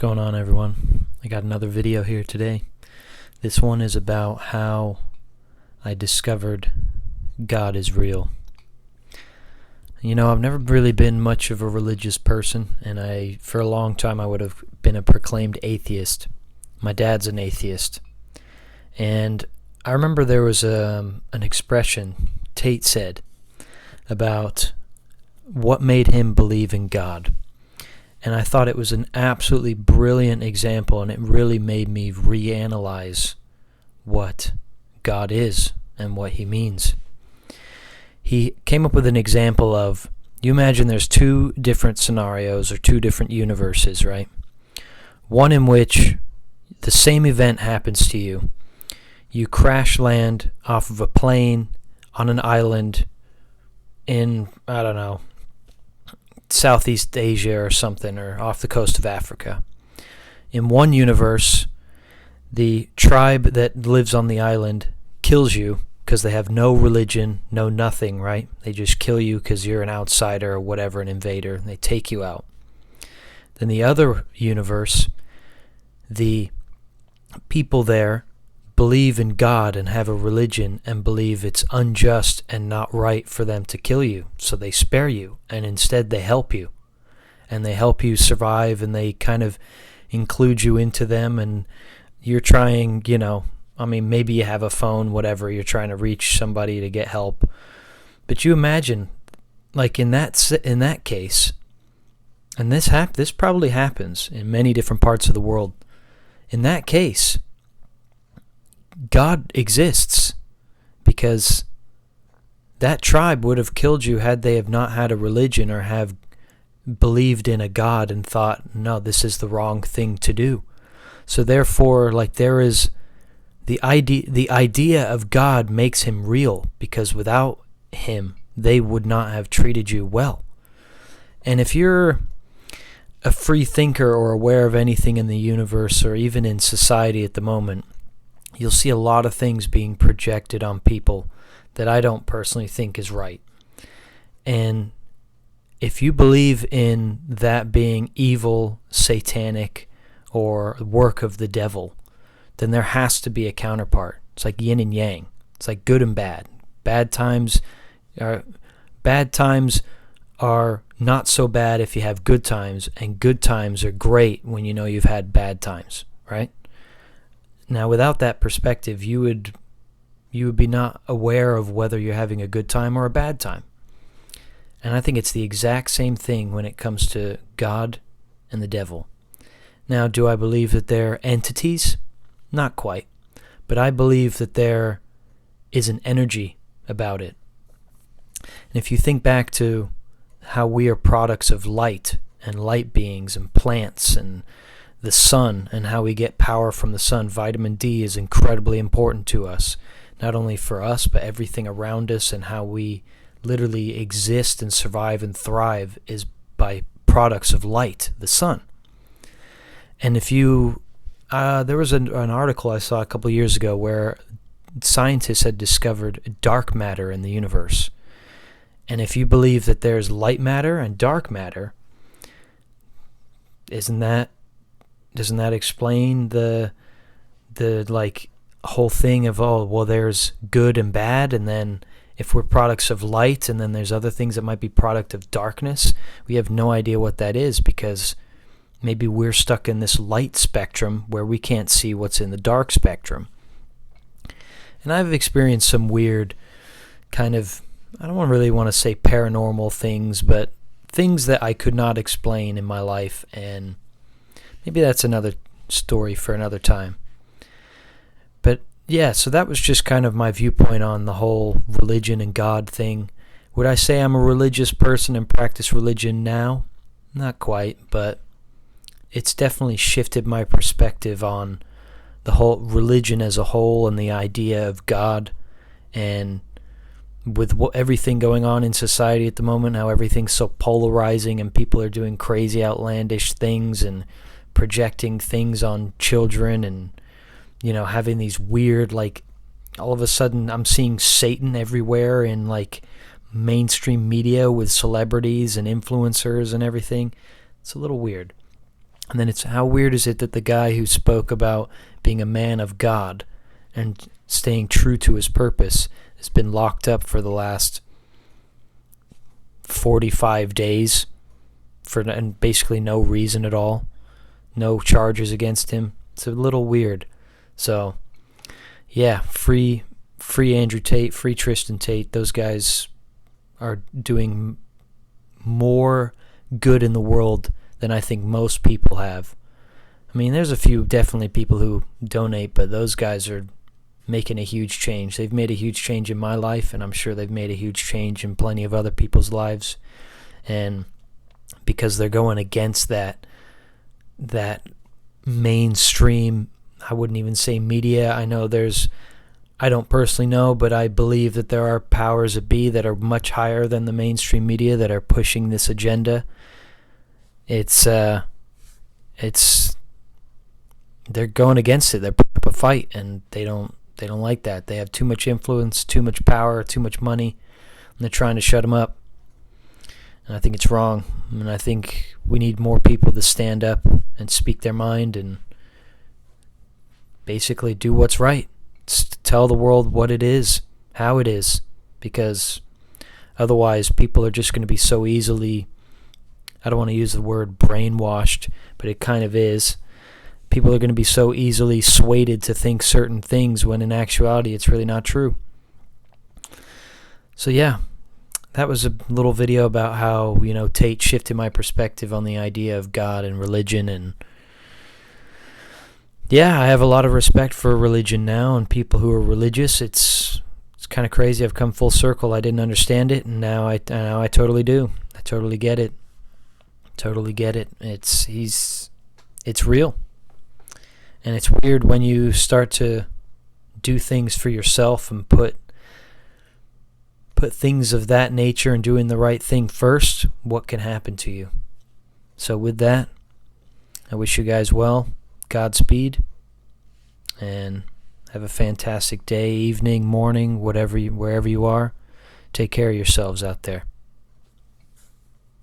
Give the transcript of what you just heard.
going on, everyone? I got another video here today. This one is about how I discovered God is real. You know, I've never really been much of a religious person, and for a long time I would have been a proclaimed atheist. My dad's an atheist. And I remember there was an expression Tate said about what made him believe in God. And I thought it was an absolutely brilliant example, and it really made me reanalyze what God is and what he means. He came up with an example of, you imagine there's two different scenarios or two different universes, right? One in which the same event happens to you. You crash land off of a plane on an island in, I don't know, Southeast Asia or something, or off the coast of Africa. In one universe, the tribe that lives on the island kills you because they have no religion, no nothing, right? They just kill you because you're an outsider or whatever, an invader, and they take you out. Then the other universe, the people there believe in God and have a religion and believe it's unjust and not right for them to kill you, so they spare you, and instead they help you. And they help you survive, and they kind of include you into them, and you're trying, maybe you have a phone, whatever, you're trying to reach somebody to get help. But you imagine, like in that case, and this probably happens in many different parts of the world. In that case, God exists, because that tribe would have killed you had they have not had a religion or have believed in a God and thought, no, this is the wrong thing to do. So therefore, there is the idea of God makes him real, because without him, they would not have treated you well. And if you're a free thinker or aware of anything in the universe or even in society at the moment, you'll see a lot of things being projected on people that I don't personally think is right. And if you believe in that being evil, satanic, or work of the devil, then there has to be a counterpart. It's like yin and yang. It's like good and bad. Bad times are not so bad if you have good times, and good times are great when you know you've had bad times, right? Now, without that perspective, you would be not aware of whether you're having a good time or a bad time. And I think it's the exact same thing when it comes to God and the devil. Now, do I believe that they're entities? Not quite. But I believe that there is an energy about it. And if you think back to how we are products of light and light beings and plants and the sun, and how we get power from the sun, vitamin D is incredibly important to us, not only for us, but everything around us, and how we literally exist and survive and thrive is by products of light, the sun. And if you, there was an article I saw a couple years ago where scientists had discovered dark matter in the universe. And if you believe that there's light matter and dark matter, doesn't that explain the whole thing of, there's good and bad, and then if we're products of light, and then there's other things that might be product of darkness, we have no idea what that is, because maybe we're stuck in this light spectrum where we can't see what's in the dark spectrum. And I've experienced some weird kind of, I don't really want to say paranormal things, but things that I could not explain in my life, and maybe that's another story for another time. But yeah, so that was just kind of my viewpoint on the whole religion and God thing. Would I say I'm a religious person and practice religion now? Not quite, but it's definitely shifted my perspective on the whole religion as a whole and the idea of God. And with everything going on in society at the moment, how everything's so polarizing and people are doing crazy outlandish things and projecting things on children, and having these weird, all of a sudden I'm seeing Satan everywhere in mainstream media with celebrities and influencers and everything. It's a little weird. And then it's, how weird is it that the guy who spoke about being a man of God and staying true to his purpose has been locked up for the last 45 days for and basically no reason at all. No charges against him. It's a little weird. So, yeah, free Andrew Tate, free Tristan Tate. Those guys are doing more good in the world than I think most people have. I mean, there's a few definitely people who donate, but those guys are making a huge change. They've made a huge change in my life, and I'm sure they've made a huge change in plenty of other people's lives. And because they're going against that mainstream, I wouldn't even say media. I don't personally know, but I believe that there are powers that be that are much higher than the mainstream media that are pushing this agenda. They're going against it. They're putting up a fight, and they don't like that. They have too much influence, too much power, too much money, and they're trying to shut them up. And I think it's wrong. And I think we need more people to stand up and speak their mind and basically do what's right. Tell the world what it is, how it is, because otherwise people are just going to be so easily, I don't want to use the word brainwashed, but it kind of is. People are going to be so easily swayed to think certain things when in actuality it's really not true. So yeah, that was a little video about how, Tate shifted my perspective on the idea of God and religion. And yeah, I have a lot of respect for religion now and people who are religious. It's kind of crazy. I've come full circle. I didn't understand it, and now I totally do. I totally get it. Totally get it. It's real. And it's weird when you start to do things for yourself and put things of that nature and doing the right thing first, what can happen to you. So with that, I wish you guys well, Godspeed, and have a fantastic day, evening, morning, wherever you are. Take care of yourselves out there.